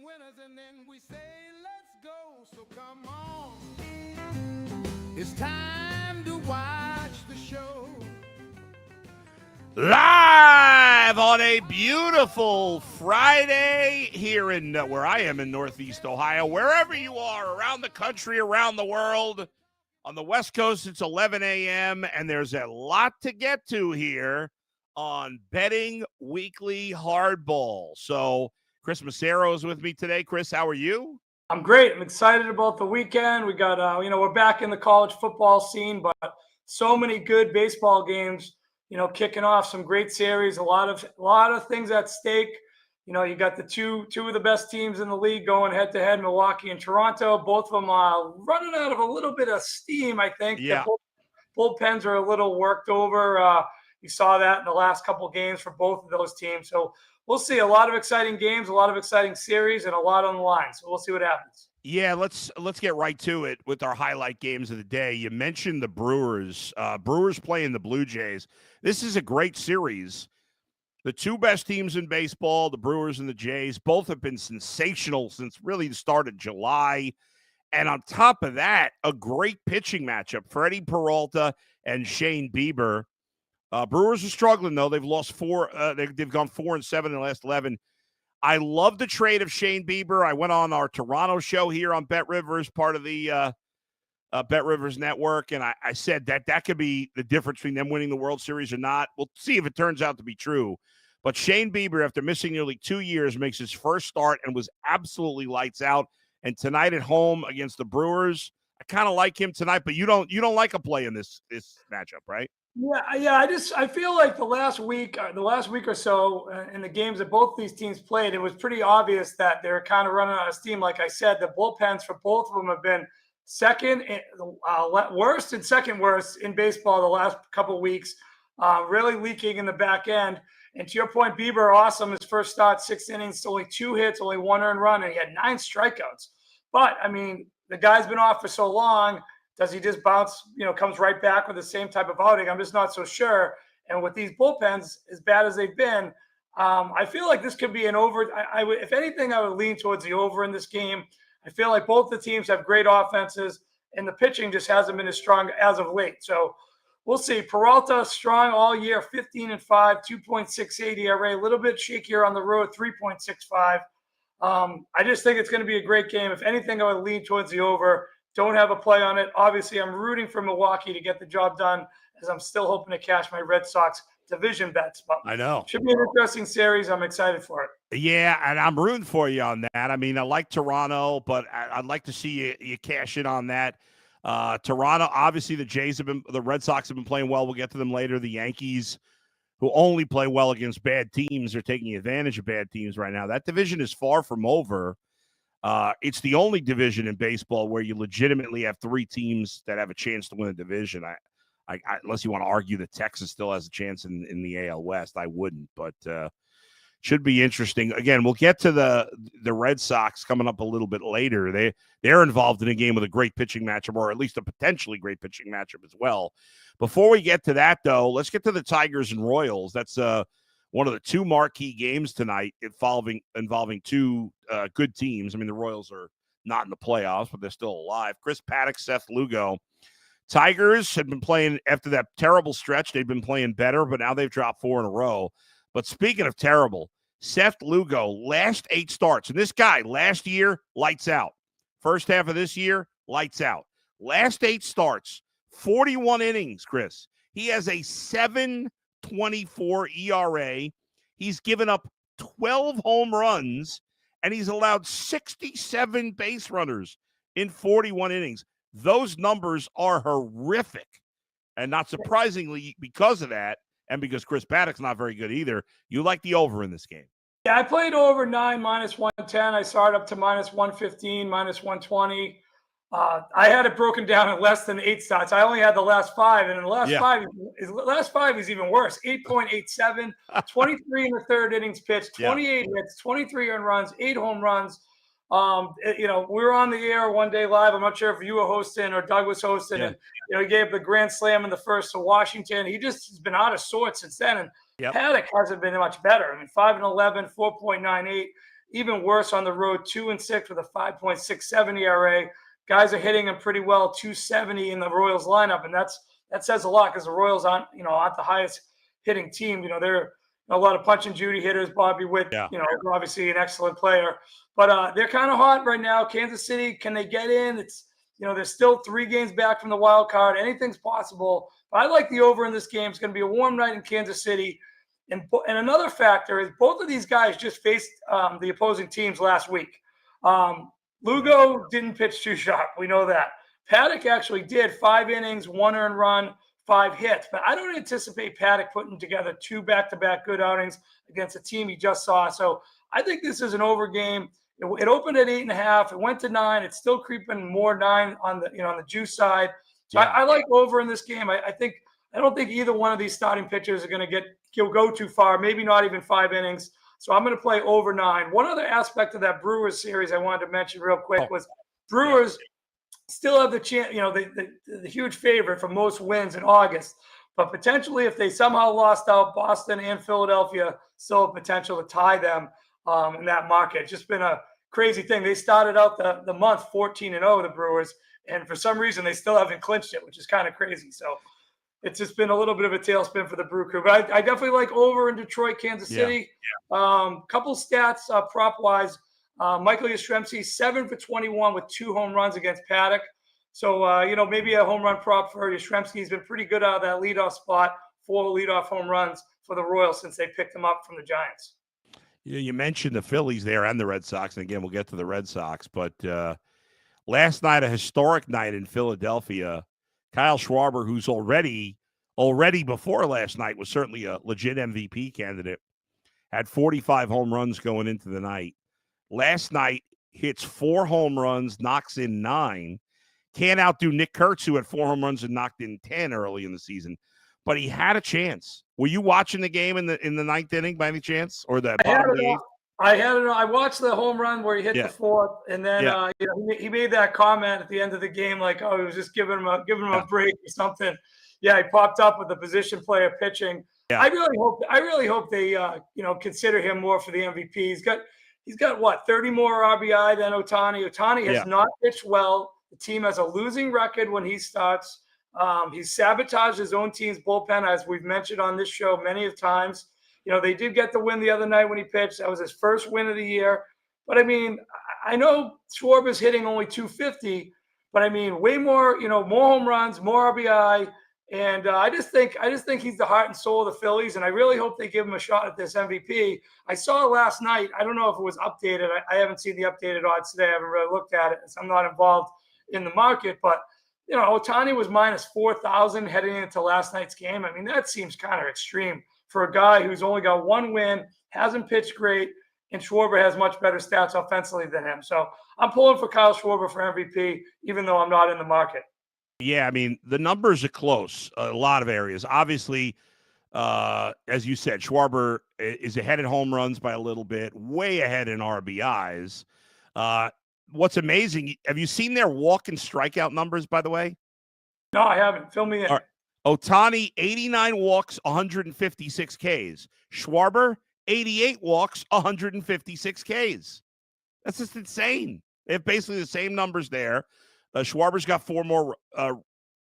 winners and then we say let's go. So come on, it's time to watch the show. Live on a beautiful Friday here in where I am in Northeast Ohio, wherever you are, around the country, around the world. On the West Coast, it's 11 a.m., and there's a lot to get to here on Betting Weekly Hardball. So Chris Macero is with me today. Chris, how are you? I'm great. I'm excited about the weekend. We got, we're back in the college football scene, but so many good baseball games, kicking off some great series, a lot of things at stake. You got the two of the best teams in the league going head to head, Milwaukee and Toronto. Both of them are running out of a little bit of steam, I think. Yeah. The bullpens are a little worked over. You saw that in the last couple of games for both of those teams. So we'll see a lot of exciting games, a lot of exciting series, and a lot on the line. So we'll see what happens. Yeah, let's get right to it with our highlight games of the day. You mentioned the Brewers. Brewers playing the Blue Jays. This is a great series. The two best teams in baseball, the Brewers and the Jays, both have been sensational since really the start of July. And on top of that, a great pitching matchup. Freddie Peralta and Shane Bieber. Brewers are struggling, though. They've lost four. They've gone 4-7 in the last 11. I love the trade of Shane Bieber. I went on our Toronto show here on Bet Rivers, part of the Bet Rivers network, and I said that could be the difference between them winning the World Series or not. We'll see if it turns out to be true. But Shane Bieber, after missing nearly 2 years, makes his first start and was absolutely lights out. And tonight at home against the Brewers, I kind of like him tonight, but you don't like a play in this matchup, right? Yeah. I feel like the last week or so, in the games that both these teams played, it was pretty obvious that they're kind of running out of steam. Like I said, the bullpens for both of them have been worst and second worst in baseball the last couple of weeks, really leaking in the back end. And to your point, Bieber, awesome. His first start, 6 innings, only 2 hits, only 1 earned run, and he had 9 strikeouts. But, I mean, the guy's been off for so long. Does he just bounce, comes right back with the same type of outing? I'm just not so sure. And with these bullpens, as bad as they've been, I feel like this could be an over. If anything, I would lean towards the over in this game. I feel like both the teams have great offenses, and the pitching just hasn't been as strong as of late. So we'll see. Peralta strong all year, 15-5, 2.68 ERA, a little bit shakier on the road, 3.65. I just think it's going to be a great game. If anything, I would lean towards the over. Don't have a play on it. Obviously, I'm rooting for Milwaukee to get the job done, as I'm still hoping to cash my Red Sox division bets. But I know. Should be an interesting series. I'm excited for it. Yeah, and I'm rooting for you on that. I mean, I like Toronto, but I'd like to see you cash in on that. Toronto, obviously, the Red Sox have been playing well. We'll get to them later. The Yankees, who only play well against bad teams, are taking advantage of bad teams right now. That division is far from over. It's the only division in baseball where you legitimately have 3 teams that have a chance to win a division. I unless you want to argue that Texas still has a chance in the AL West, I wouldn't. But should be interesting. Again, we'll get to the Red Sox coming up a little bit later. They're involved in a game with a great pitching matchup, or at least a potentially great pitching matchup as well. Before we get to that, though, let's get to the Tigers and Royals. That's one of the 2 marquee games tonight involving 2 good teams. I mean, the Royals are not in the playoffs, but they're still alive. Chris Paddock, Seth Lugo. Tigers had been playing after that terrible stretch. They've been playing better, but now they've dropped 4 in a row. But speaking of terrible, Seth Lugo, last 8 starts. And this guy, last year, lights out. First half of this year, lights out. Last 8 starts, 41 innings, Chris. He has a 7.24 ERA. He's given up 12 home runs, and he's allowed 67 base runners in 41 innings. Those numbers are horrific. And not surprisingly, because of that, and because Chris Paddock's not very good either, you like the over in this game. Yeah, I played over 9 -110. I started up to -115, -120. I had it broken down in less than 8 starts. I only had the last 5, and in the last five is even worse. 8.87, 23 in the third innings pitched, 28 hits, 23 earned runs, 8 home runs. We were on the air one day live. I'm not sure if you were hosting or Doug was hosting, and he gave the grand slam in the first to Washington. He just has been out of sorts since then, and Paddock hasn't been much better. I mean, 5-11, 4.98. even worse on the road, 2-6 with a 5.67 ERA. Guys are hitting them pretty well, 270 in the Royals lineup, and that says a lot because the Royals aren't the highest hitting team. They're a lot of punch and Judy hitters. Bobby Witt, Yeah. Obviously an excellent player, but they're kind of hot right now. Kansas City, can they get in? It's they're still 3 games back from the wild card. Anything's possible. But I like the over in this game. It's going to be a warm night in Kansas City. And another factor is both of these guys just faced the opposing teams last week. Lugo didn't pitch too sharp. We know that. Paddock actually did 5 innings, 1 earned run, 5 hits. But I don't anticipate Paddock putting together 2 back-to-back good outings against a team he just saw. So I think this is an over game. It opened at 8.5. It went to 9. It's still creeping more 9 on the juice side. So I like over in this game. I don't think either one of these starting pitchers are going to go too far. Maybe not even 5 innings. So I'm going to play over 9. One other aspect of that Brewers series I wanted to mention real quick was Brewers still have the chance. The huge favorite for most wins in August. But potentially, if they somehow lost out, Boston and Philadelphia still have potential to tie them in that market. It's just been a crazy thing. They started out the month 14-0, the Brewers, and for some reason they still haven't clinched it, which is kind of crazy. So it's just been a little bit of a tailspin for the Brew Crew. But I definitely like over in Detroit, Kansas City. Couple stats prop-wise. Michael Yastrzemski, 7 for 21 with 2 home runs against Paddock. So, maybe a home run prop for Yastrzemski. He's been pretty good out of that leadoff spot, 4 leadoff home runs for the Royals since they picked him up from the Giants. You mentioned the Phillies there and the Red Sox, and again, we'll get to the Red Sox. But last night, a historic night in Philadelphia. Kyle Schwarber, who's already before last night was certainly a legit MVP candidate, had 45 home runs going into the night. Last night, hits 4 home runs, knocks in 9. Can't outdo Nick Kurtz, who had 4 home runs and knocked in 10 early in the season. But he had a chance. Were you watching the game in the 9th inning by any chance, or the bottom of the 8th? I had it. I watched the home run where he hit the 4th, and then he made that comment at the end of the game, like, "Oh, he was just giving him a break or something." Yeah, he popped up with the position player pitching. Yeah. I really hope they consider him more for the MVP. He's got what, 30 more RBI than Ohtani. Ohtani has not pitched well. The team has a losing record when he starts. He's sabotaged his own team's bullpen, as we've mentioned on this show many times. They did get the win the other night when he pitched. That was his first win of the year. But, I mean, I know Schwarber's hitting only 250, but, I mean, way more, more home runs, more RBI. And I just think he's the heart and soul of the Phillies, and I really hope they give him a shot at this MVP. I saw last night. I don't know if it was updated. I haven't seen the updated odds today. I haven't really looked at it, so I'm not involved in the market. But, Ohtani was minus 4,000 heading into last night's game. I mean, that seems kind of extreme for a guy who's only got 1 win, hasn't pitched great, and Schwarber has much better stats offensively than him. So I'm pulling for Kyle Schwarber for MVP, even though I'm not in the market. Yeah, I mean, the numbers are close, a lot of areas. Obviously, as you said, Schwarber is ahead in home runs by a little bit, way ahead in RBIs. What's amazing, have you seen their walk and strikeout numbers, by the way? No, I haven't. Fill me in. All right. Ohtani, 89 walks, 156 Ks. Schwarber, 88 walks, 156 Ks. That's just insane. They have basically the same numbers there. Schwarber's got 4 more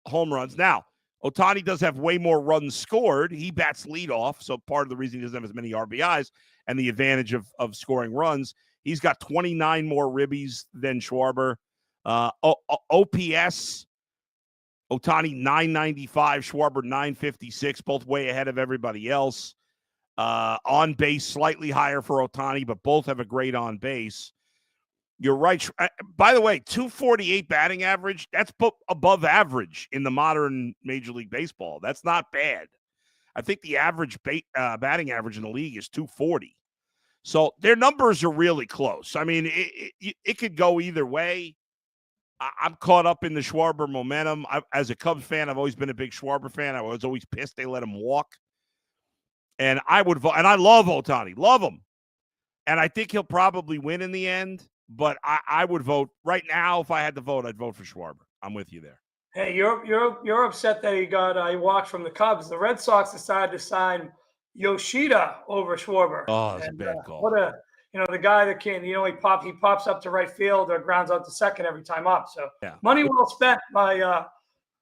home runs. Now, Ohtani does have way more runs scored. He bats leadoff, so part of the reason he doesn't have as many RBIs and the advantage of scoring runs. He's got 29 more ribbies than Schwarber. OPS, Ohtani 995, Schwarber 956, both way ahead of everybody else. On base, slightly higher for Ohtani, but both have a great on base. You're right. By the way, 248 batting average, that's above average in the modern Major League Baseball. That's not bad. I think the average batting average in the league is 240. So their numbers are really close. I mean, it could go either way. I'm caught up in the Schwarber momentum. As a Cubs fan, I've always been a big Schwarber fan. I was always pissed they let him walk. And I would vote. And I love Ohtani. Love him. And I think he'll probably win in the end. But I would vote right now. If I had to vote, I'd vote for Schwarber. I'm with you there. Hey, you're upset that he walked from the Cubs. The Red Sox decided to sign Yoshida over Schwarber. Oh, that's a bad call. the guy that can, he pops up to right field or grounds out to second every time up. So Yeah. money well spent by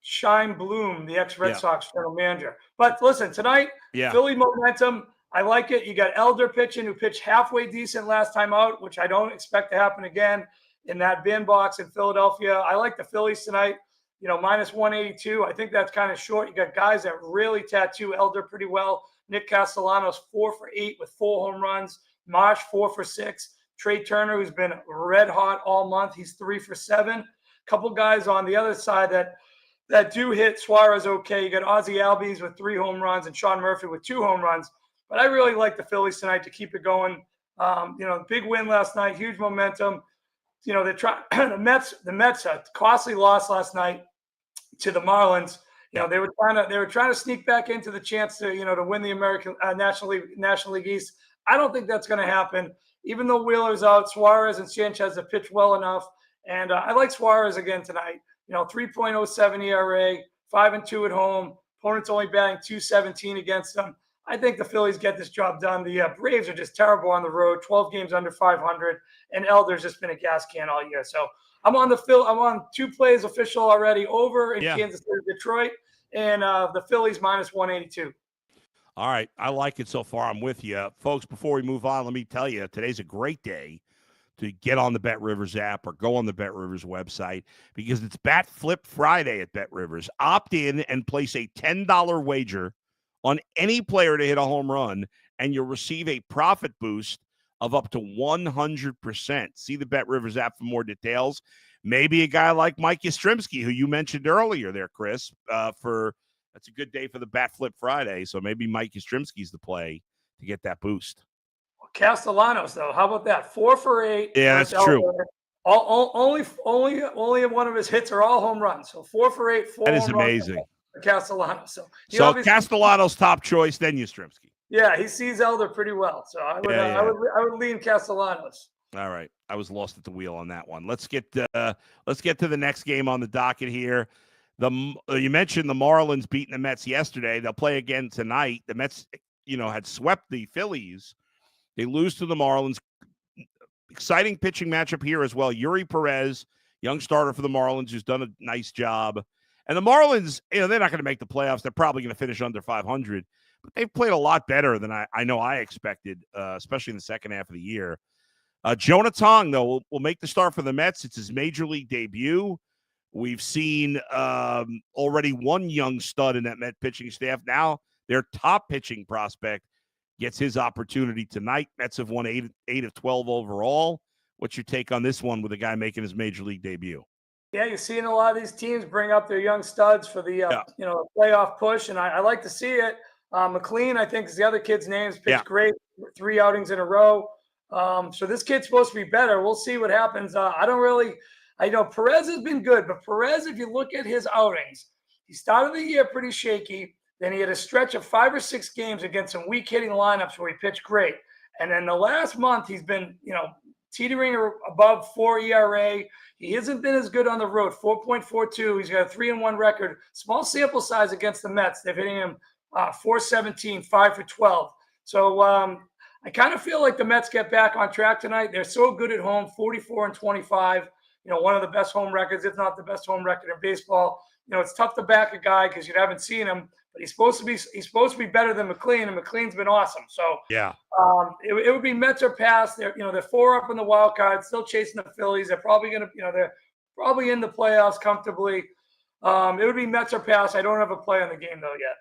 Shine Bloom, the ex-Red Yeah. Sox general manager. But listen, tonight, Yeah. Philly momentum. I like it. You got Elder pitching, who pitched halfway decent last time out, which I don't expect to happen again in that bandbox in Philadelphia. I like the Phillies tonight. Minus 182. I think that's kind of short. You got guys that really tattoo Elder pretty well. Nick Castellanos 4 for 8 with 4 home runs. Marsh 4 for 6. Trey Turner, who's been red hot all month, he's 3 for 7. A couple guys on the other side that do hit. Suarez okay. You got Ozzie Albies with 3 home runs and Sean Murphy with 2 home runs. But I really like the Phillies tonight to keep it going. Big win last night, huge momentum. They try the Mets a costly loss last night to the Marlins. They were trying to sneak back into the chance to to win the American National League East. I don't think that's going to happen. Even though Wheeler's out, Suarez and Sanchez have pitched well enough, and I like Suarez again tonight. 3.07 ERA, 5-2 at home. Opponents only batting .217 against them. I think the Phillies get this job done. The Braves are just terrible on the road, 12 games under 500, and Elder's just been a gas can all year. So I'm on 2 plays official already, over in Kansas City, Detroit, and the Phillies minus 182. All right. I like it so far. I'm with you. Folks, before we move on, let me tell you, today's a great day to get on the BetRivers app or go on the BetRivers website because it's Bat Flip Friday at BetRivers. Opt in and place a $10 wager on any player to hit a home run, and you'll receive a profit boost of up to 100%. See the BetRivers app for more details. Maybe a guy like Mike Yastrzemski, who you mentioned earlier there, Chris, that's a good day for the Bat Flip Friday. So maybe Mike Yastrzemski's the play to get that boost. Castellanos, though, how about that? 4 for 8. Yeah, that's true. Only one of his hits are all home runs. So 4 for 8. 4 that is home amazing. Runs for Castellanos. So Castellanos top choice, then Yastrzemski. Yeah, he sees Elder pretty well. So I would lean Castellanos. All right, I was lost at the wheel on that one. Let's get to the next game on the docket here. You mentioned the Marlins beating the Mets yesterday. They'll play again tonight. The Mets, had swept the Phillies. They lose to the Marlins. Exciting pitching matchup here as well. Yuri Perez, young starter for the Marlins, who's done a nice job. And the Marlins, they're not going to make the playoffs. They're probably going to finish under 500. But they've played a lot better than I know I expected, especially in the second half of the year. Jonah Tong, though, will make the start for the Mets. It's his major league debut. We've seen already one young stud in that Met pitching staff. Now their top pitching prospect gets his opportunity tonight. Mets have won 8 of 12 overall. What's your take on this one with a guy making his major league debut? Yeah, you're seeing a lot of these teams bring up their young studs for the playoff push, and I like to see it. McLean, I think, is the other kid's name. He's pitched great, 3 outings in a row. So this kid's supposed to be better. We'll see what happens. I know Perez has been good, but Perez, if you look at his outings, he started the year pretty shaky. Then he had a stretch of 5 or 6 games against some weak hitting lineups where he pitched great. And then the last month, he's been, teetering above 4 ERA. He hasn't been as good on the road, 4.42. He's got a 3-1 record. Small sample size against the Mets. They're hitting him 417, 5 for 12. So I kind of feel like the Mets get back on track tonight. They're so good at home, 44-25. One of the best home records, if not the best home record in baseball. It's tough to back a guy because you haven't seen him, but he's supposed to be better than McLean, and McLean's been awesome. So yeah, it would be Mets or pass. They're 4 up in the wild card, still chasing the Phillies. They're probably they're probably in the playoffs comfortably. It would be Mets or pass. I don't have a play on the game though yet.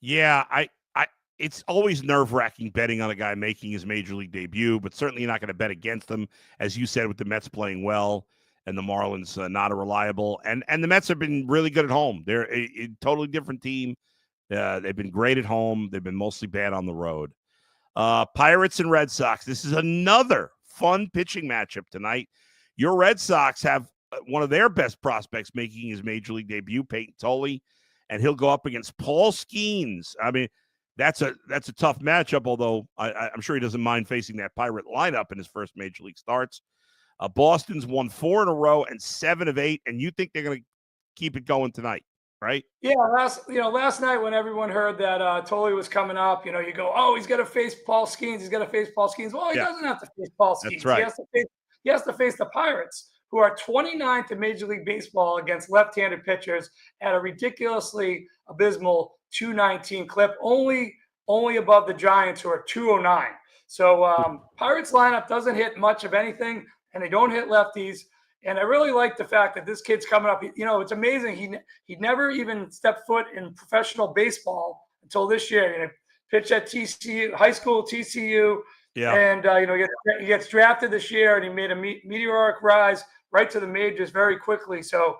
Yeah, it's always nerve-wracking betting on a guy making his major league debut, but certainly you're not going to bet against them, as you said, with the Mets playing well and the Marlins not reliable. And the Mets have been really good at home. They're a totally different team. They've been great at home. They've been mostly bad on the road. Pirates and Red Sox. This is another fun pitching matchup tonight. Your Red Sox have one of their best prospects making his major league debut, Peyton Tolley, and he'll go up against Paul Skeens. I mean, that's a tough matchup, although I'm sure he doesn't mind facing that Pirate lineup in his first major league starts. Boston's won 4 in a row and 7 of 8, and you think they're going to keep it going tonight? right? Yeah, last night when everyone heard that Tolley was coming up, you go, oh, he's got to face Paul Skeens. He's got to face Paul Skeens. Well, he Yeah, doesn't have to face Paul that's Skeens. right. He has to face the Pirates, who are 29th in Major League Baseball against left-handed pitchers at a ridiculously abysmal 219 clip, only above the Giants, who are 209. So Pirates lineup doesn't hit much of anything, and they don't hit lefties. And I really like the fact that this kid's coming up. It's amazing. He never even stepped foot in professional baseball until this year. Pitched at TCU, high school TCU, Yeah. and he gets drafted this year, and he made a meteoric rise right to the majors very quickly. So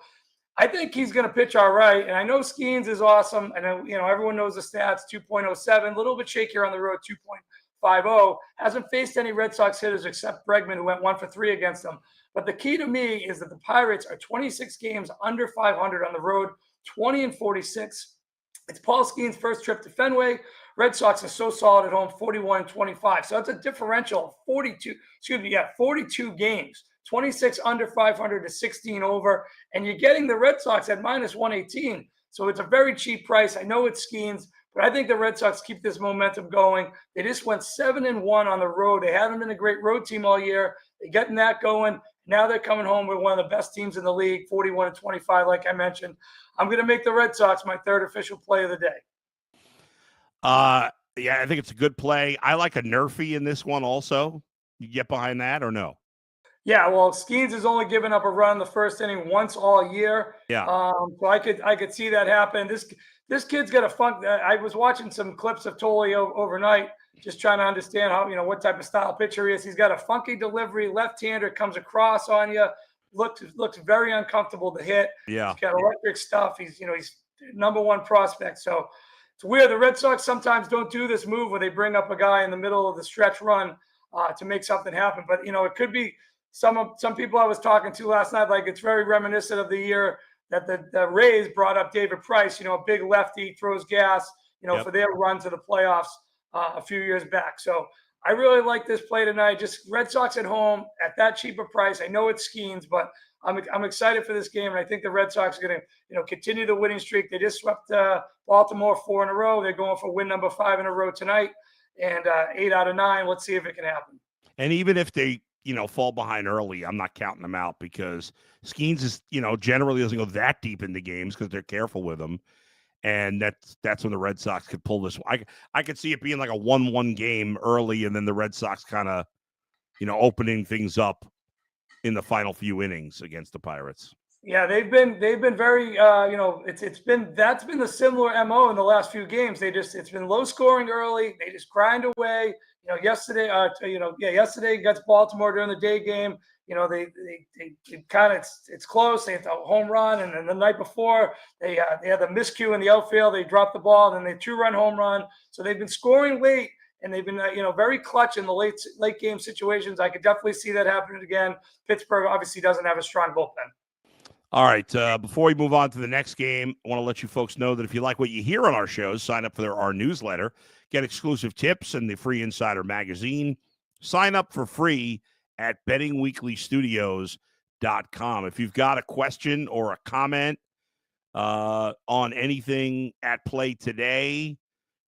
I think he's going to pitch all right. And I know Skeens is awesome, and everyone knows the stats: 2.07, a little bit shakier on the road, 2.50. Hasn't faced any Red Sox hitters except Bregman, who went 1 for 3 against them. But the key to me is that the Pirates are 26 games under 500 on the road, 20-46. It's Paul Skeens' first trip to Fenway. Red Sox are so solid at home, 41-25. So that's a differential of 42 games, 26 under 500 to 16 over. And you're getting the Red Sox at -118. So it's a very cheap price. I know it's Skeens, but I think the Red Sox keep this momentum going. They just went 7-1 on the road. They haven't been a great road team all year. They're getting that going. Now they're coming home with one of the best teams in the league, 41-25, like I mentioned. I'm going to make the Red Sox my third official play of the day. Yeah, I think it's a good play. I like a Nerfy in this one also. You get behind that or no? Yeah, well, Skeens has only given up a run in the first inning once all year. Yeah. So I could see that happen. This kid's got a funk. I was watching some clips of Tolley overnight, just trying to understand how, what type of style pitcher he is. He's got a funky delivery, left-hander, comes across on you, looks very uncomfortable to hit. Yeah. He's got electric stuff. He's number one prospect. So it's weird. The Red Sox sometimes don't do this move where they bring up a guy in the middle of the stretch run to make something happen. But, it could be some people I was talking to last night, like it's very reminiscent of the year that the Rays brought up David Price, a big lefty, throws gas, for their run to the playoffs a few years back. So I really like this play tonight. Just Red Sox at home at that cheaper price. I know it's Skeens, but I'm excited for this game, and I think the Red Sox are going to continue the winning streak. They just swept Baltimore 4 in a row. They're going for win number 5 in a row tonight, and 8 out of 9. Let's see if it can happen. And even if they fall behind early, I'm not counting them out because Skeens is generally doesn't go that deep into games because they're careful with them. And that's when the Red Sox could pull this. I could see it being like a 1-1 game early, and then the Red Sox kind of, opening things up in the final few innings against the Pirates. Yeah, they've been very, that's been the similar MO in the last few games. It's been low scoring early. They just grind away. Yesterday against Baltimore during the day game. They kind of it's close. They hit a home run, and then the night before they had the miscue in the outfield. They dropped the ball, and then they 2-run home run. So they've been scoring late, and they've been very clutch in the late game situations. I could definitely see that happening again. Pittsburgh obviously doesn't have a strong bullpen. All right. Before we move on to the next game, I want to let you folks know that if you like what you hear on our shows, sign up for our newsletter, get exclusive tips and the free Insider magazine. Sign up for free at bettingweeklystudios.com. If you've got a question or a comment on anything at play today,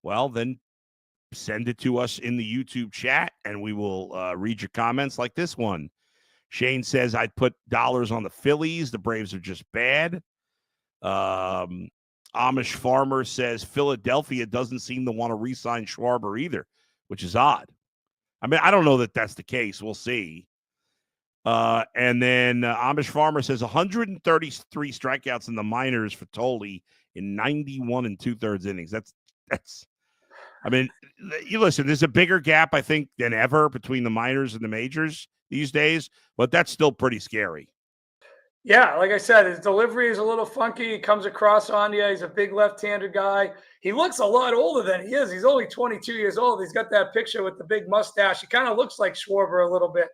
well, then send it to us in the YouTube chat, and we will read your comments like this one. Shane says, I'd put dollars on the Phillies. The Braves are just bad. Amish Farmer says, Philadelphia doesn't seem to want to re-sign Schwarber either, which is odd. I mean, I don't know that that's the case. We'll see. And then Amish Farmer says 133 strikeouts in the minors for Tolley in 91 2/3 innings. That's. I mean, you listen. There's a bigger gap, I think, than ever between the minors and the majors these days, but that's still pretty scary. Yeah, like I said, his delivery is a little funky. He comes across on you. He's a big left-handed guy. He looks a lot older than he is. He's only 22 years old. He's got that picture with the big mustache. He kind of looks like Schwarber a little bit.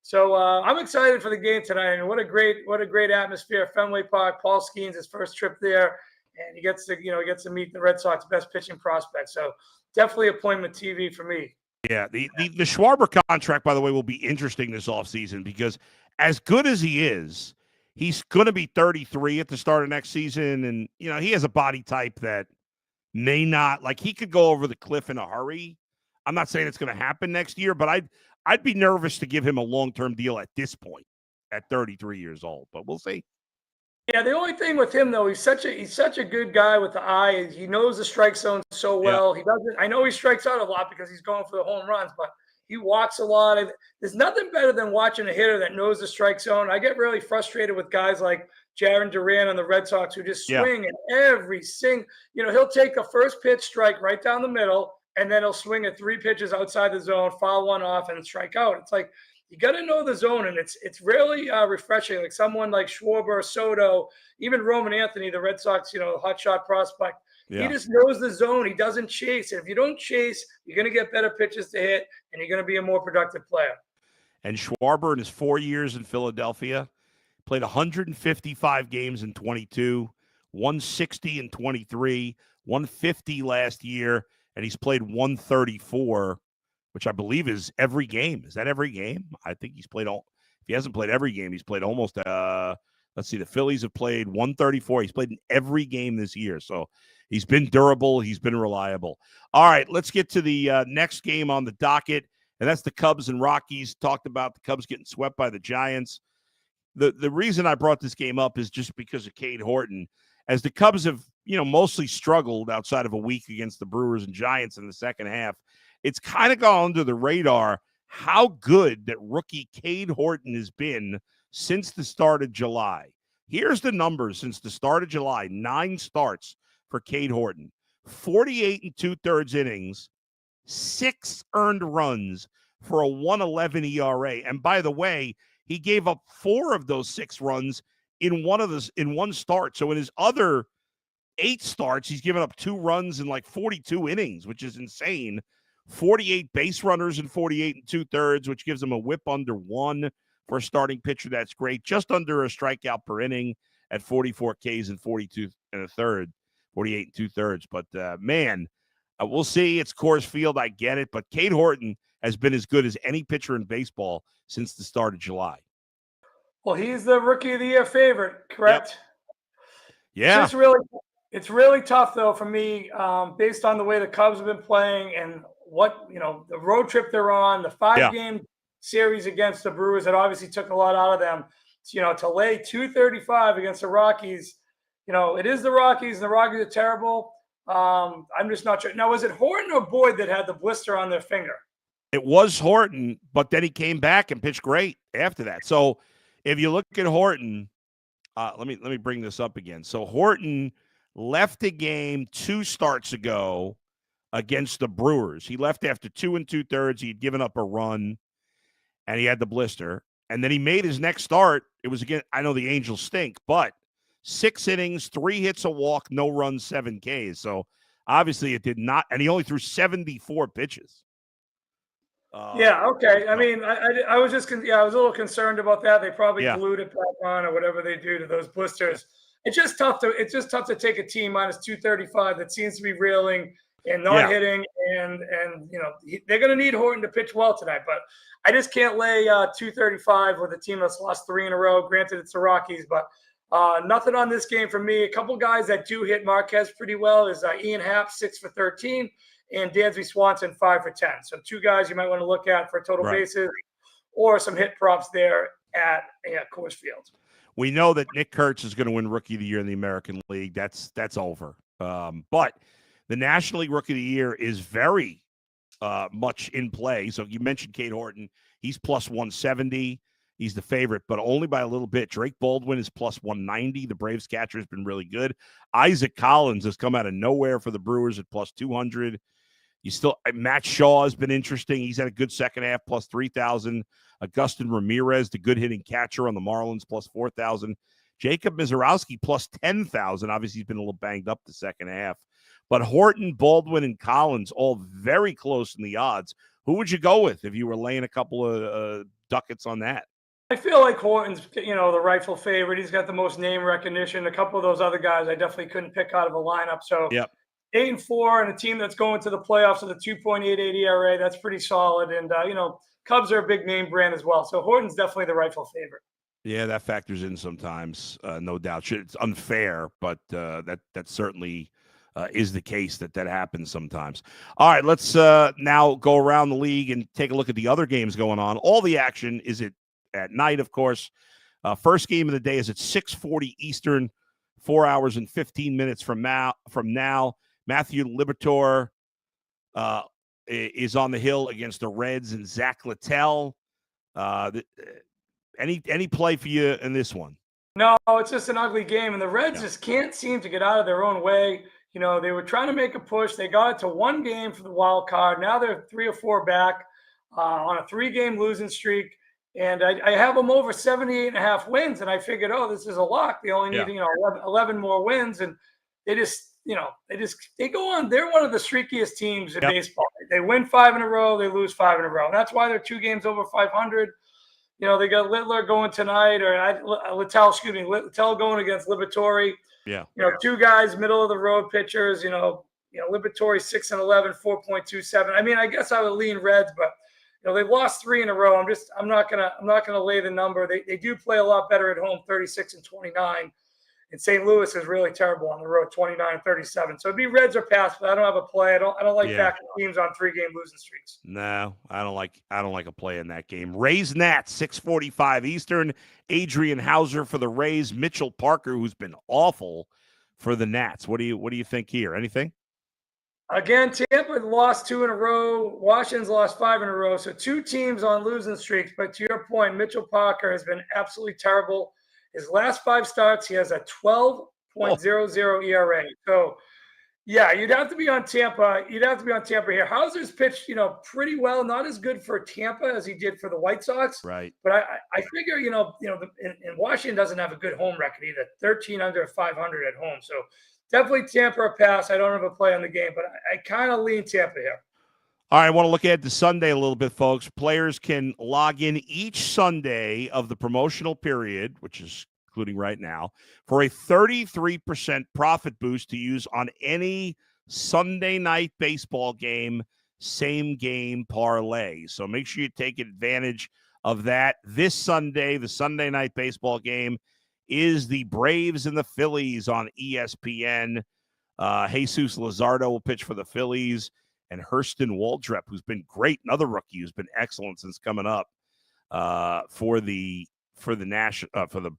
So I'm excited for the game tonight. And what a great atmosphere. Fenway Park. Paul Skeens, his first trip there, and he gets to meet the Red Sox best pitching prospect. So definitely appointment TV for me. Yeah, the Schwarber contract, by the way, will be interesting this offseason because as good as he is, He's going to be 33 at the start of next season. And, he has a body type that may not, like, he could go over the cliff in a hurry. I'm not saying it's going to happen next year, but I'd be nervous to give him a long-term deal at this point at 33 years old, but we'll see. Yeah, the only thing with him though, he's such a good guy with the eye. He knows the strike zone so well. He doesn't. I know he strikes out a lot because he's going for the home runs, but he walks a lot. There's nothing better than watching a hitter that knows the strike zone. I get really frustrated with guys like Jarren Duran on the Red Sox who just swing at every single. He'll take a first pitch strike right down the middle, and then he'll swing at 3 pitches outside the zone, foul one off, and strike out. It's like, you got to know the zone, and it's really refreshing. Like someone like Schwarber, Soto, even Roman Anthony, the Red Sox, hotshot prospect. Yeah. He just knows the zone. He doesn't chase. And if you don't chase, you're going to get better pitches to hit, and you're going to be a more productive player. And Schwarber, in his 4 years in Philadelphia, played 155 games in 22, 160 in 23, 150 last year, and he's played 134. Which I believe is every game. Is that every game? I think he's played all. If he hasn't played every game, he's played almost. Let's see. The Phillies have played 134. He's played in every game this year. So he's been durable. He's been reliable. All right, let's get to the next game on the docket, and that's the Cubs and Rockies. Talked about the Cubs getting swept by the Giants. The reason I brought this game up is just because of Cade Horton, as the Cubs have mostly struggled outside of a week against the Brewers and Giants in the second half. It's kind of gone under the radar how good that rookie Cade Horton has been since the start of July. Here's the numbers since the start of July. 9 starts for Cade Horton. 48 and 2/3 innings, 6 earned runs for a 1.11 ERA. And by the way, he gave up 4 of those 6 runs in one start. So in his other 8 starts, he's given up 2 runs in like 42 innings, which is insane. 48 base runners in 48 and 2/3, which gives him a whip under 1 for a starting pitcher. That's great. Just under a strikeout per inning at 44 Ks and 42 and a third, 48 and 2/3. But we'll see. It's Coors Field. I get it. But Cade Horton has been as good as any pitcher in baseball since the start of July. Well, he's the Rookie of the Year favorite, correct? Yep. Yeah. It's really tough, though, for me, based on the way the Cubs have been playing and what, the road trip they're on, the 5-game series against the Brewers that obviously took a lot out of them. To lay 235 against the Rockies, it is the Rockies, and the Rockies are terrible. I'm just not sure. Now, was it Horton or Boyd that had the blister on their finger? It was Horton, but then he came back and pitched great after that. So if you look at Horton, let me bring this up again. So Horton left the game 2 starts ago against the Brewers. He left after 2 2/3. He'd given up a run, and he had the blister. And then he made his next start. It was again, I know the Angels stink, but 6 innings, 3 hits, a walk, no runs, 7 Ks. So obviously it did not, and he only threw 74 pitches. Yeah, okay. I mean, I was just, I was a little concerned about that. They probably glued it back on or whatever they do to those blisters. It's just tough to take a team minus 235 that seems to be reeling and not hitting, and they're going to need Horton to pitch well tonight. But I just can't lay 235 with a team that's lost 3 in a row. Granted, it's the Rockies, but nothing on this game for me. A couple guys that do hit Marquez pretty well is Ian Happ, 6 for 13, and Dansby Swanson, 5 for 10. So 2 guys you might want to look at for total bases or some hit props there at Coors Field. We know that Nick Kurtz is going to win Rookie of the Year in the American League. That's over. But the National League Rookie of the Year is very much in play. So you mentioned Cade Horton. He's plus 170. He's the favorite, but only by a little bit. Drake Baldwin is plus 190. The Braves catcher has been really good. Isaac Collins has come out of nowhere for the Brewers at plus 200. Matt Shaw has been interesting. He's had a good second half, plus 3,000. Augustin Ramirez, the good hitting catcher on the Marlins, plus 4,000. Jacob Mizorowski, plus 10,000. Obviously, he's been a little banged up the second half. But Horton, Baldwin, and Collins, all very close in the odds. Who would you go with if you were laying a couple of ducats on that? I feel like Horton's, the rightful favorite. He's got the most name recognition. A couple of those other guys I definitely couldn't pick out of a lineup. So 8-4 and a team that's going to the playoffs with a 2.88 ERA, that's pretty solid. And, Cubs are a big name brand as well. So Horton's definitely the rightful favorite. Yeah, that factors in sometimes, no doubt. It's unfair, but that certainly is the case that happens sometimes. All right, let's now go around the league and take a look at the other games going on. All the action is at night, of course. First game of the day is at 6:40 Eastern, 4 hours and 15 minutes from now. Matthew Liberatore is on the hill against the Reds and Zach Littell. Any play for you in this one? No, it's just an ugly game, and the Reds just can't seem to get out of their own way. They were trying to make a push. They got it to one game for the wild card. Now they're 3 or 4 back on a 3-game losing streak. And I have them over 78.5 wins. And I figured, oh, this is a lock. They only need, 11 more wins. And they just, they go on. They're one of the streakiest teams in baseball. They win 5 in a row. They lose 5 in a row. And that's why they're 2 games over 500. They got Littler going tonight, Littell going against Liberatore. Yeah. 2 guys, middle of the road pitchers. Liberatore 6-11, 4.27. I mean, I guess I would lean Reds, but they've lost 3 in a row. I'm not gonna lay the number. They do play a lot better at home, 36-29. And St. Louis is really terrible on the road, 29-37. So it'd be Reds or pass, but I don't have a play. I don't like backing teams on 3-game losing streaks. No, I don't like a play in that game. Rays Nats, 6:45 Eastern. Adrian Hauser for the Rays, Mitchell Parker, who's been awful for the Nats. What do you think here? Anything? Again, Tampa lost 2 in a row. Washington's lost 5 in a row. So 2 teams on losing streaks. But to your point, Mitchell Parker has been absolutely terrible. His last 5 starts, he has a 12.00 ERA. So, yeah, you'd have to be on Tampa. Here. Hauser's pitched, pretty well. Not as good for Tampa as he did for the White Sox. Right. But I figure, and Washington doesn't have a good home record either. 13 under 500 at home. So definitely Tampa or pass. I don't have a play on the game, but I kind of lean Tampa here. All right, I want to look ahead to Sunday a little bit, folks. Players can log in each Sunday of the promotional period, which is including right now, for a 33% profit boost to use on any Sunday night baseball game, same game parlay. So make sure you take advantage of that. This Sunday, the Sunday night baseball game is the Braves and the Phillies on ESPN. Jesus Luzardo will pitch for the Phillies. And Hurston Waldrep, who's been great, another rookie who's been excellent since coming up for the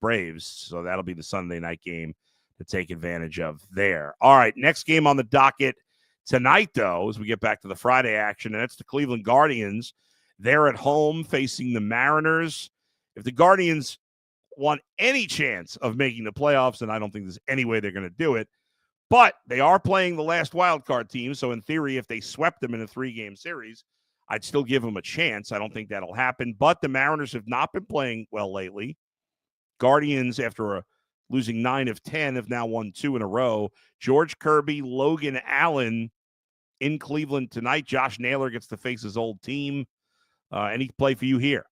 Braves. So that'll be the Sunday night game to take advantage of there. All right, next game on the docket tonight, though, as we get back to the Friday action, and that's the Cleveland Guardians. They're at home facing the Mariners. If the Guardians want any chance of making the playoffs, and I don't think there's any way they're going to do it, but they are playing the last wild card team, so in theory, if they swept them in a 3-game series, I'd still give them a chance. I don't think that'll happen, but the Mariners have not been playing well lately. Guardians, after losing 9 of 10, have now won 2 in a row. George Kirby, Logan Allen in Cleveland tonight. Josh Naylor gets to face his old team. Any play for you here?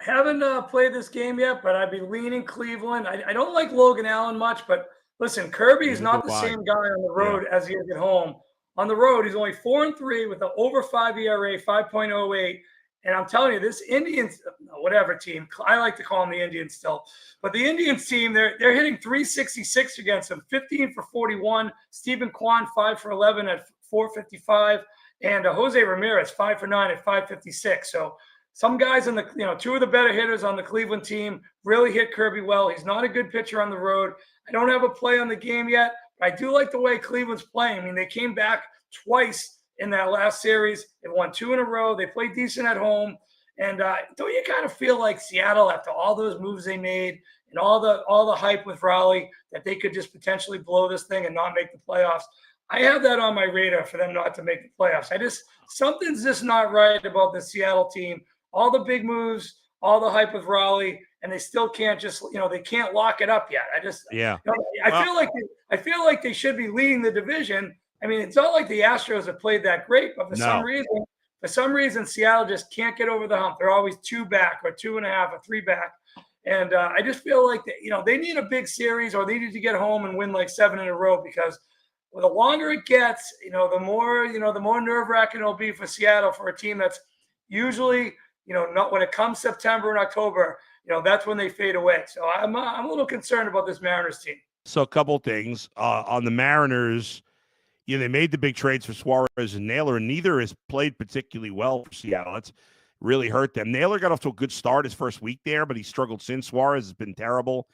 Haven't played this game yet, but I'd be leaning Cleveland. I don't like Logan Allen much, but listen, Kirby is not the same guy on the road as he is at home. On the road, he's only 4-3 with an over 5 ERA, 5.08. And I'm telling you, this Indians, whatever team, I like to call them the Indians still, but the Indians team, they're hitting 366 against them, 15 for 41. Stephen Kwan, 5 for 11 at 455. And Jose Ramirez, 5 for 9 at 556. So some guys in the, 2 of the better hitters on the Cleveland team really hit Kirby well. He's not a good pitcher on the road. I don't have a play on the game yet, but I do like the way Cleveland's playing. I mean, they came back twice in that last series. They won 2 in a row. They played decent at home. And don't you kind of feel like Seattle, after all those moves they made and all the hype with Raleigh, that they could just potentially blow this thing and not make the playoffs? I have that on my radar for them not to make the playoffs. Something's just not right about the Seattle team. All the big moves, all the hype with Raleigh, and they still can't they can't lock it up yet. I feel like they should be leading the division. I mean, it's not like the Astros have played that great, but for some reason, Seattle just can't get over the hump. They're always 2 back or 2.5 or 3 back. And I just feel like they need a big series, or they need to get home and win like 7 in a row, because the longer it gets, the more nerve-wracking it'll be for Seattle, for a team that's usually, not when it comes September and October, that's when they fade away. So I'm a little concerned about this Mariners team. So a couple things on the Mariners. They made the big trades for Suarez and Naylor, and neither has played particularly well for Seattle. That's really hurt them. Naylor got off to a good start his first week there, but he struggled since. Suarez has been terrible.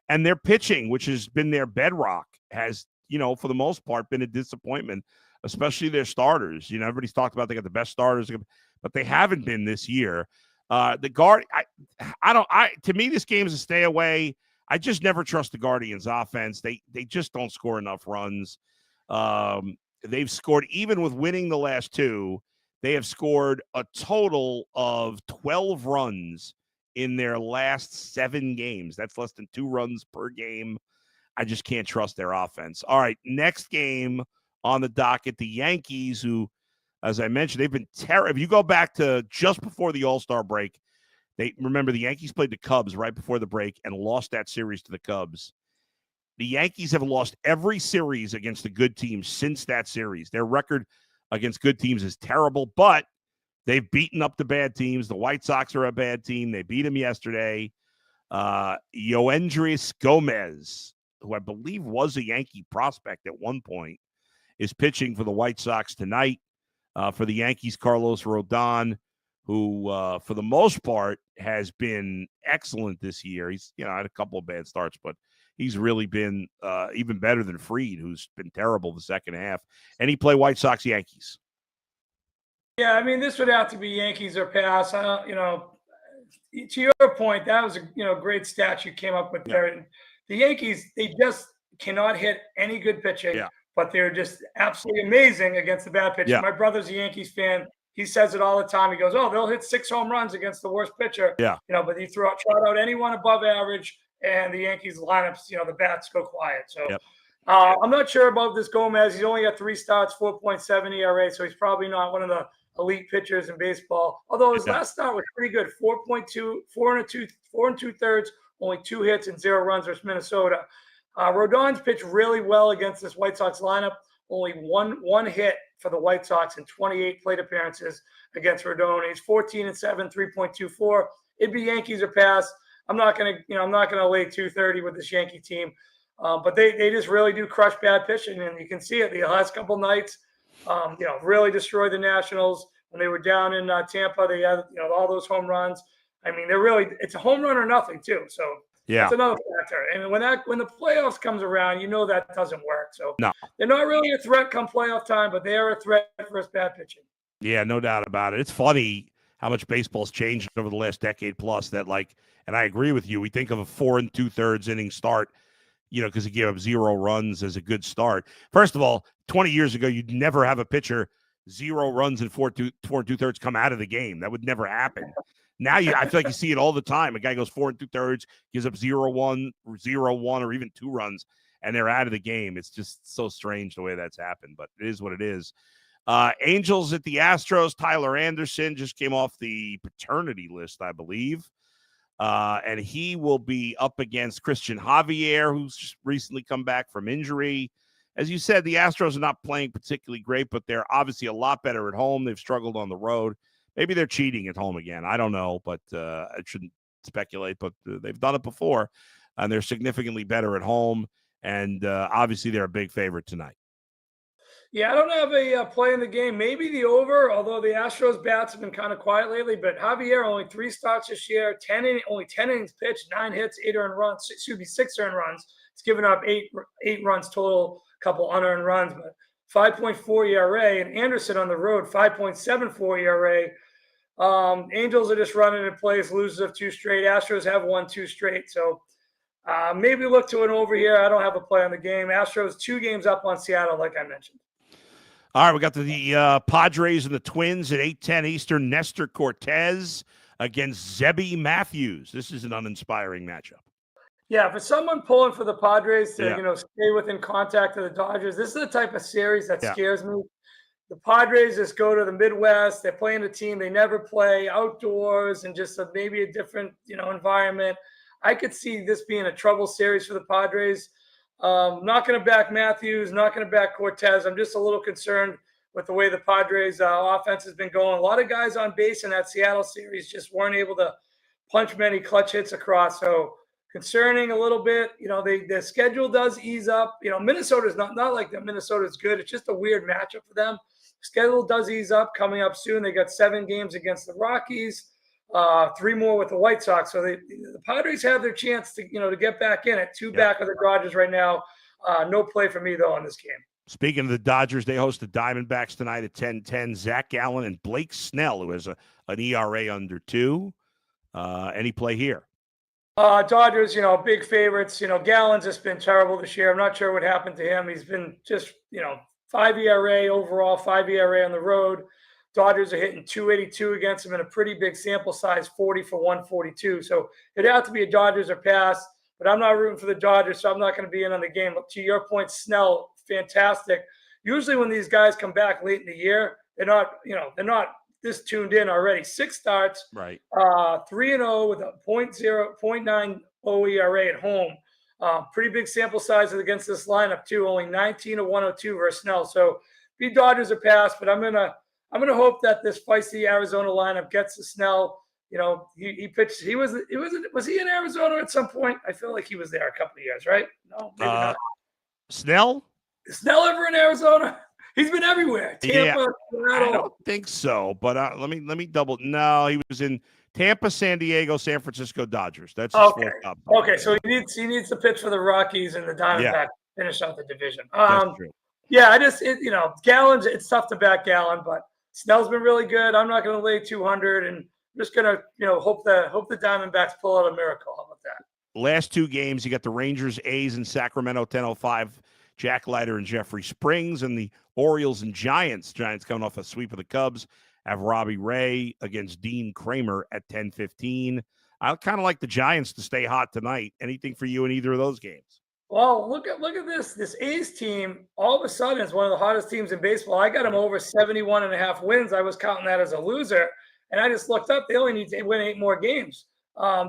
And their pitching, which has been their bedrock, has, for the most part, been a disappointment, especially their starters. Everybody's talked about they got the best starters, but they haven't been this year. The guard, to me, this game is a stay away. I just never trust the Guardians' offense. They just don't score enough runs. They've scored, even with winning the last two, they have scored a total of 12 runs in their last 7 games. That's less than 2 runs per game. I just can't trust their offense. All right, next game on the docket, the Yankees, who, as I mentioned, they've been terrible. If you go back to just before the All-Star break, remember the Yankees played the Cubs right before the break and lost that series to the Cubs. The Yankees have lost every series against the good teams since that series. Their record against good teams is terrible, but they've beaten up the bad teams. The White Sox are a bad team. They beat them yesterday. Yoendris Gomez, who I believe was a Yankee prospect at one point, is pitching for the White Sox tonight. For the Yankees, Carlos Rodon, who for the most part has been excellent this year. He's had a couple of bad starts, but he's really been even better than Fried, who's been terrible the second half. And he played White Sox Yankees. Yeah, I mean, this would have to be Yankees or pass. To your point, that was a great stat you came up with there. The Yankees, they just cannot hit any good pitching, but they're just absolutely amazing against the bad pitching. My brother's a Yankees fan. He says it all the time. He goes, "Oh, they'll hit 6 home runs against the worst pitcher." But you trot out anyone above average, and the Yankees lineups, the bats go quiet. So I'm not sure about this Gomez. He's only got 3 starts, 4.7 ERA, so he's probably not one of the elite pitchers in baseball. Although his last start was pretty good, 4.2, 4 2/3, only 2 hits and 0 runs versus Minnesota. Rodon's pitched really well against this White Sox lineup. Only one hit for the White Sox in 28 plate appearances against Rodon. He's 14-7, 3.24. It'd be Yankees or pass. I'm not gonna lay 230 with this Yankee team, but they just really do crush bad pitching, and you can see it the last couple nights. Really destroyed the Nationals when they were down in Tampa. They had all those home runs. I mean, it's a home run or nothing too. So that's another factor. And when the playoffs comes around, that doesn't work. So they're not really a threat come playoff time, but they are a threat for bad pitching. Yeah, no doubt about it. It's funny how much baseball's changed over the last decade plus. And I agree with you. We think of a 4 2/3 inning start, because he gave up 0 runs as a good start. First of all, 20 years ago, you'd never have a pitcher 0 runs and 4 2/3 come out of the game. That would never happen. Now I feel like you see it all the time. A guy goes 4 2/3, gives up 0-1, 0-1, or even 2 runs, and they're out of the game. It's just so strange the way that's happened, but it is what it is. Angels at the Astros. Tyler Anderson just came off the paternity list, I believe. And he will be up against Christian Javier, who's just recently come back from injury. As you said, the Astros are not playing particularly great, but they're obviously a lot better at home. They've struggled on the road. Maybe they're cheating at home again. I don't know, but I shouldn't speculate, but they've done it before, and they're significantly better at home. And obviously they're a big favorite tonight. Yeah, I don't have a play in the game. Maybe the over, although the Astros bats have been kind of quiet lately. But Javier, only 3 starts this year, only 10 innings pitched, 9 hits, 6 earned runs. It's given up 8 runs total, a couple unearned runs, but 5.4 ERA. And Anderson on the road, 5.74 ERA. Angels are just running in place, losers of 2 straight. Astros have won 2 straight. So maybe look to an over here. I don't have a play on the game. Astros 2 games up on Seattle, like I mentioned. All right, we got the Padres and the Twins at 8:10 Eastern. Nestor Cortez against Zebby Matthews. This is an uninspiring matchup. Yeah, for someone pulling for the Padres to stay within contact of the Dodgers, this is the type of series that scares me. The Padres just go to the Midwest. They're playing a team they never play, outdoors, and just maybe a different environment. I could see this being a trouble series for the Padres. Not going to back Matthews, not going to back Cortez. I'm just a little concerned with the way the Padres offense has been going. A lot of guys on base in that Seattle series just weren't able to punch many clutch hits across. So concerning a little bit. The schedule does ease up. Minnesota's not like that. Minnesota's good. It's just a weird matchup for them. Schedule does ease up coming up soon. They got 7 games against the Rockies, 3 more with the White Sox. So the Padres have their chance to get back in it. 2 back of the Dodgers right now. No play for me though on this game. Speaking of the Dodgers, they host the Diamondbacks tonight at 10:10. Zach Gallen and Blake Snell, who has an ERA under 2. Any play here? Dodgers, big favorites. Gallen's just been terrible this year. I'm not sure what happened to him. He's been just, 5 ERA overall, 5 ERA on the road. Dodgers are hitting 282 against him in a pretty big sample size, 40 for 142. So it'd have to be a Dodgers or pass, but I'm not rooting for the Dodgers, so I'm not going to be in on the game. But to your point, Snell, fantastic. Usually when these guys come back late in the year, they're not this tuned in already. 6 starts, right? 3-0 with a .90 ERA at home. Pretty big sample sizes against this lineup too. Only 19 of 102 versus Snell. So be Dodgers or pass, but I'm gonna hope that this feisty Arizona lineup gets to Snell. He pitched. Was he in Arizona at some point? I feel like he was there a couple of years, right? No, maybe not. Snell? Is Snell ever in Arizona? He's been everywhere. Tampa, I don't think so, but let me double. No, he was in Tampa, San Diego, San Francisco, Dodgers. That's his okay. 4th top. Okay, so he needs to pitch for the Rockies and the Diamondbacks to finish out the division. That's true. Yeah, Gallen's. It's tough to back Gallen, but Snell's been really good. I'm not going to lay 200, and I'm just going to hope the Diamondbacks pull out a miracle. How about that? Last 2 games, you got the Rangers, A's, and Sacramento 10:05. Jack Leiter and Jeffrey Springs, and the Orioles and Giants. Giants coming off a sweep of the Cubs have Robbie Ray against Dean Kramer at 10:15. I kind of like the Giants to stay hot tonight. Anything for you in either of those games? Well, look at this. This A's team all of a sudden is one of the hottest teams in baseball. I got them over 71.5 wins. I was counting that as a loser, and I just looked up. They only need to win 8 more games.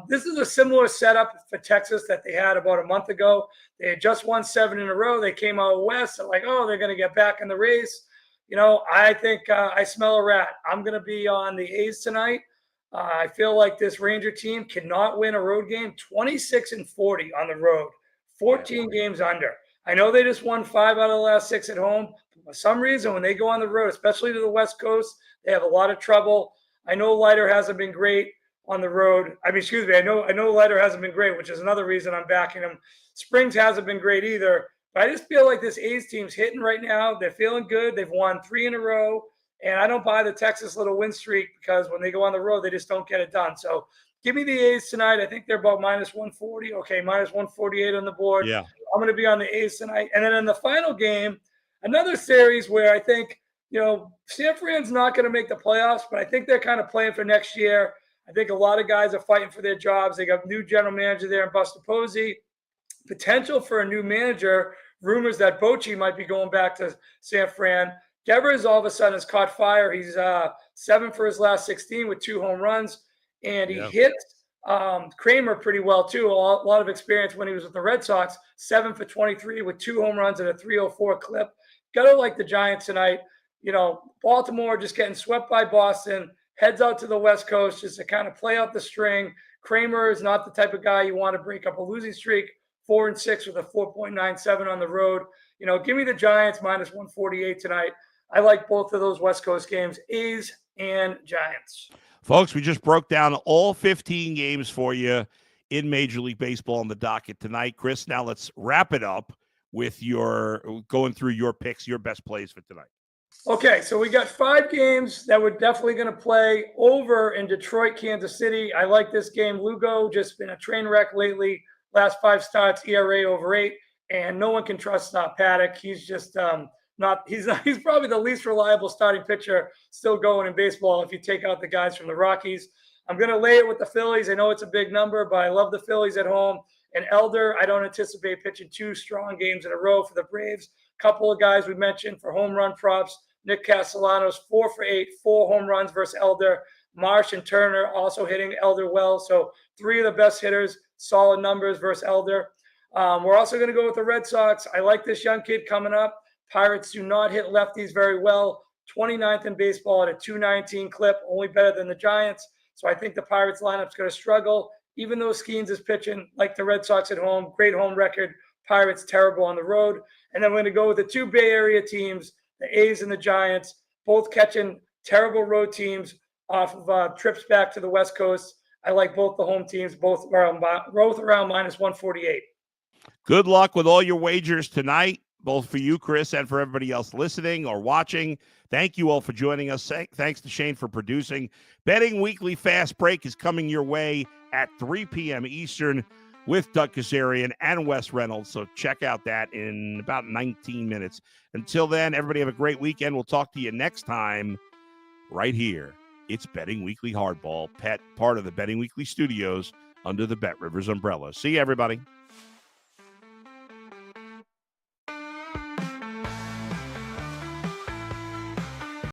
This is a similar setup for Texas that they had about a month ago. They had just won 7 in a row. They came out west. They're like, they're going to get back in the race. I think I smell a rat. I'm going to be on the A's tonight. I feel like this Ranger team cannot win a road game. 26-40 on the road, 14 games under. I know they just won 5 out of the last 6 at home. But for some reason, when they go on the road, especially to the West Coast, they have a lot of trouble. I know Leiter hasn't been great on the road. I know Leiter hasn't been great, which is another reason I'm backing him. Springs hasn't been great either. But I just feel like this A's team's hitting right now. They're feeling good. They've won 3 in a row. And I don't buy the Texas little win streak because when they go on the road, they just don't get it done. So give me the A's tonight. I think they're about -140. Okay, -148 on the board. Yeah. I'm going to be on the A's tonight. And then in the final game, another series where I think, San Fran's not going to make the playoffs, but I think they're kind of playing for next year. I think a lot of guys are fighting for their jobs. They got new general manager there in Buster Posey. Potential for a new manager. Rumors that Bochy might be going back to San Fran. Devers all of a sudden has caught fire. He's 7 for his last 16 with 2 home runs. And he hit Kramer pretty well, too. A lot of experience when he was with the Red Sox. 7 for 23 with 2 home runs and a 304 clip. Got to like the Giants tonight. Baltimore just getting swept by Boston. Heads out to the West Coast just to kind of play out the string. Kramer is not the type of guy you want to break up a losing streak. 4-6 with a 4.97 on the road. Give me the Giants -148 tonight. I like both of those West Coast games, A's and Giants. Folks, we just broke down all 15 games for you in Major League Baseball on the docket tonight. Chris, now let's wrap it up with going through your picks, your best plays for tonight. Okay, so we got 5 games that we're definitely going to play over in Detroit, Kansas City. I like this game. Lugo just been a train wreck lately. Last 5 starts, ERA over 8, and no one can trust Paddock. He's just he's probably the least reliable starting pitcher still going in baseball if you take out the guys from the Rockies. I'm going to lay it with the Phillies. I know it's a big number, but I love the Phillies at home. And Elder, I don't anticipate pitching 2 strong games in a row for the Braves. Couple of guys we mentioned for home run props. Nick Castellanos, 4 for 8, 4 home runs versus Elder. Marsh and Turner also hitting Elder well. So 3 of the best hitters, solid numbers versus Elder. We're also going to go with the Red Sox. I like this young kid coming up. Pirates do not hit lefties very well. 29th in baseball at a .219 clip, only better than the Giants. So I think the Pirates lineup's going to struggle, even though Skeens is pitching like the Red Sox at home, great home record. Pirates terrible on the road. And then we're going to go with the two Bay Area teams, the A's and the Giants, both catching terrible road teams off of trips back to the West Coast. I like both the home teams, both around minus 148. Good luck with all your wagers tonight, both for you, Chris, and for everybody else listening or watching. Thank you all for joining us. Thanks to Shane for producing. Betting Weekly Fast Break is coming your way at 3 p.m. Eastern with Doug Kazarian and Wes Reynolds. So check out that in about 19 minutes. Until then, everybody have a great weekend. We'll talk to you next time right here. It's Betting Weekly Hardball, part of the Betting Weekly Studios under the Bet Rivers umbrella. See you, everybody.